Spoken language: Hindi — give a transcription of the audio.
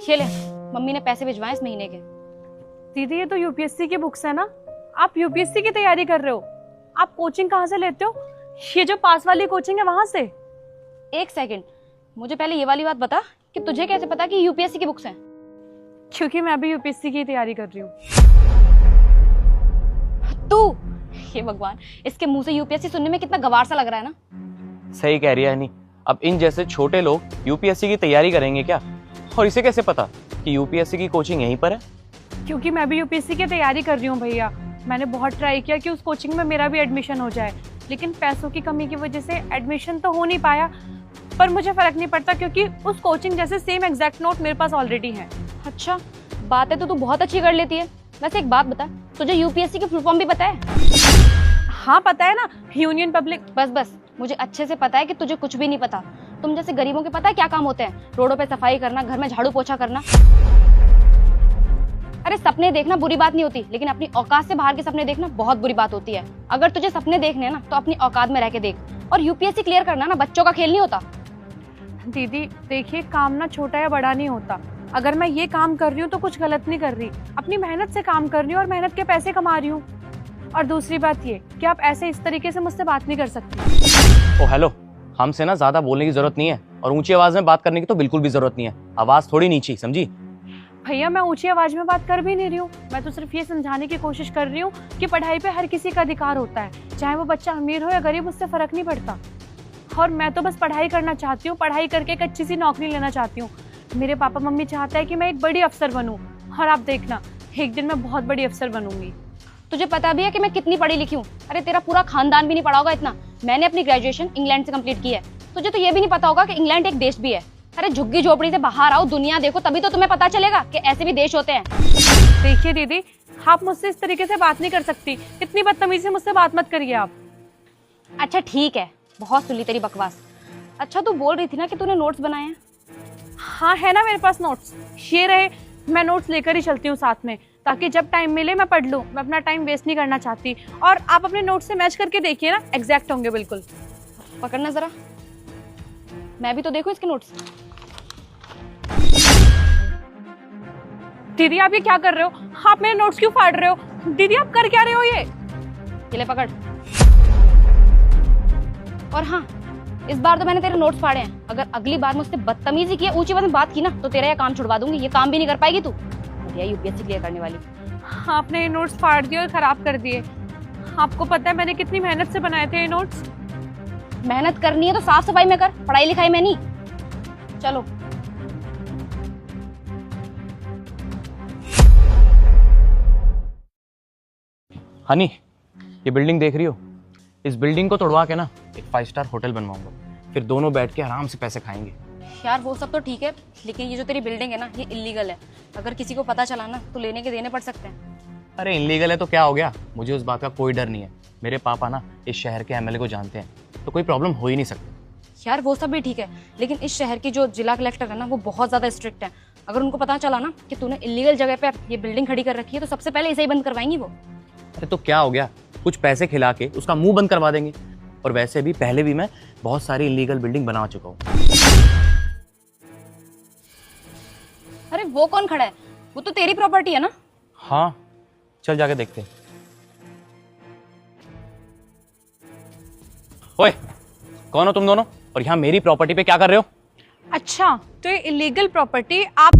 ये ले, मम्मी ने पैसे भिजवाए इस महीने के। दीदी ये तो यूपीएससी की बुक्स है ना, आप यूपीएससी की तैयारी कर रहे हो? आप कोचिंग कहाँ से लेते हो? ये जो पास वाली कोचिंग है वहां से? एक सेकंड, मुझे पहले ये वाली बात बता कि तुझे कैसे पता कि यूपीएससी की बुक्स हैं? क्योंकि मैं भी यूपीएससी की तैयारी कर रही हूँ। तू, हे भगवान, इसके मुंह से यूपीएससी सुनने में कितना गवार सा लग रहा है ना। सही कह रही है हनी। अब इन जैसे छोटे लोग यूपीएससी की तैयारी करेंगे क्या? और इसे कैसे पता कि यूपीएससी की कोचिंग यहीं पर है? क्योंकि मैं भी यूपीएससी की तैयारी कर रही हूँ भैया। मैंने बहुत ट्राई किया कि उस कोचिंग में मेरा भी एडमिशन हो जाए, लेकिन पैसों की कमी की वजह से एडमिशन तो हो नहीं पाया। पर मुझे फर्क नहीं पड़ता क्योंकि उस कोचिंग जैसे सेम एग्जैक्ट नोट मेरे पास ऑलरेडी है। अच्छा, बातें तो तू बहुत अच्छी कर लेती है। वैसे एक बात बता, तुझे यूपीएससी की फुल फॉर्म भी पता है? हाँ पता है ना, यूनियन पब्लिक। बस मुझे अच्छे से पता है कि तुझे कुछ भी नहीं पता। तुम जैसे गरीबों के पता है क्या काम होते हैं? रोडों पे सफाई करना, घर में झाड़ू पोछा करना। अरे सपने देखना बुरी बात नहीं होती, लेकिन अपनी औकात से बाहर के सपने देखना बहुत बुरी बात होती है। अगर तुझे सपने देखने हैं ना तो अपनी औकात में रह के देख। और यूपीएससी क्लियर करना ना बच्चों का खेल नहीं होता। दीदी देखिए, काम ना छोटा या बड़ा नहीं होता। अगर मैं ये काम कर रही हूँ तो कुछ गलत नहीं कर रही, अपनी मेहनत से काम कर रही हूँ और मेहनत के पैसे कमा रही हूँ। और दूसरी बात ये कि आप ऐसे इस तरीके से मुझसे बात नहीं कर सकती। ओ हेलो, हमसे ना ज्यादा बोलने की जरूरत नहीं है और ऊंची आवाज में बात करने की तो बिल्कुल भी जरूरत नहीं है। आवाज थोड़ी नीची, समझी? भैया मैं ऊंची आवाज में बात कर भी नहीं रही हूँ। मैं तो सिर्फ ये समझाने की कोशिश कर रही हूँ कि पढ़ाई पे हर किसी का अधिकार होता है, चाहे वो बच्चा अमीर हो या गरीब, उससे फर्क नहीं पड़ता। और मैं तो बस पढ़ाई करना चाहती हूँ, पढ़ाई करके एक अच्छी सी नौकरी लेना चाहती हूँ। मेरे पापा मम्मी चाहता है कि मैं एक बड़ी अफसर बनूं, और आप देखना एक दिन मैं बहुत बड़ी अफसर बनूंगी। तुझे पता भी है कि मैं कितनी पढ़ी लिखी हूँ? अरे तेरा पूरा खानदान भी नहीं पढ़ा होगा इतना। मैंने अपनी ग्रेजुएशन इंग्लैंड से कंप्लीट की है। तुझे तो ये भी नहीं पता होगा कि इंग्लैंड एक देश भी है। अरे झुग्गी झोपड़ी से बाहर आओ, दुनिया देखो, तभी तो तुम्हें पता चलेगा कि ऐसे भी देश होते हैं। देखिए दीदी, आप मुझसे इस तरीके से बात नहीं कर सकती। इतनी बदतमीजी से मुझसे बात मत करिए आप। अच्छा ठीक है, बहुत सुन ली तेरी बकवास। अच्छा तू बोल रही थी ना कि तूने नोट्स बनाए हैं? हाँ है ना मेरे पास नोट्स, ये रहे। मैं नोट्स लेकर ही चलती हूँ साथ में, ताकि जब टाइम मिले मैं पढ़ लूँ। मैं अपना टाइम वेस्ट नहीं करना चाहती। और आप अपने नोट्स से मैच करके देखिए ना, एग्जैक्ट होंगे बिल्कुल। पकड़ना जरा, मैं भी तो देखूं इसके नोट्स। दीदी आप ये क्या कर रहे हो? आप मेरे नोट्स क्यों फाड़ रहे हो? दीदी आप कर क्या रहे हो ये? ले पकड़। और हाँ, इस बार तो मैंने तेरे नोट्स फाड़े हैं। अगर अगली बार मुझसे बदतमीजी की, ऊंची आवाज में बात की ना, तो तेरा ये काम छुड़वा दूंगी। ये काम भी नहीं कर पाएगी तू। बढ़िया यूपीएससी क्लियर करने वाली। आपने ये नोट्स फाड़ दिए और खराब कर दिए। आपको पता है मैंने कितनी मेहनत से बनाए थे ये नोट्स? मेहनत करनी है तो साफ सफाई में कर, पढ़ाई लिखाई में नहीं। चलो। हनी, ये बिल्डिंग देख रही हो? इस बिल्डिंग को तोड़वा के ना एक 5 स्टार होटल बनवाऊंगा, फिर दोनों बैठ के आराम से पैसे खाएंगे। यार वो सब तो ठीक है, लेकिन ये जो तेरी बिल्डिंग है ना, ये इलीगल है। अगर किसी को पता चला ना तो लेने के देने पड़ सकते हैं। अरे इलीगल है तो क्या हो गया? मुझे उस बात का कोई डर नहीं है। मेरे पापा ना इस शहर के एमएलए को जानते हैं, तो कोई प्रॉब्लम हो ही नहीं सकती। यार वो सब भी ठीक है, लेकिन इस शहर की जो जिला कलेक्टर है ना, वो बहुत ज्यादा स्ट्रिक्ट है। अगर उनको पता चला ना कि तूने इलीगल जगह पे ये बिल्डिंग खड़ी कर रखी है, तो सबसे पहले इसे ही बंद करवाएंगी वो। अरे तो क्या हो गया, कुछ पैसे खिला के उसका मुंह बंद करवा देंगे। और वैसे भी पहले भी मैं बहुत सारी इलीगल बिल्डिंग बना चुका हूँ। अरे वो कौन खड़ा है? वो तो तेरी प्रॉपर्टी है ना। हाँ चल जाके देखते हैं। ओए, कौन हो तुम दोनों और यहाँ मेरी प्रॉपर्टी पे क्या कर रहे हो? अच्छा तो ये इलीगल प्रॉपर्टी आप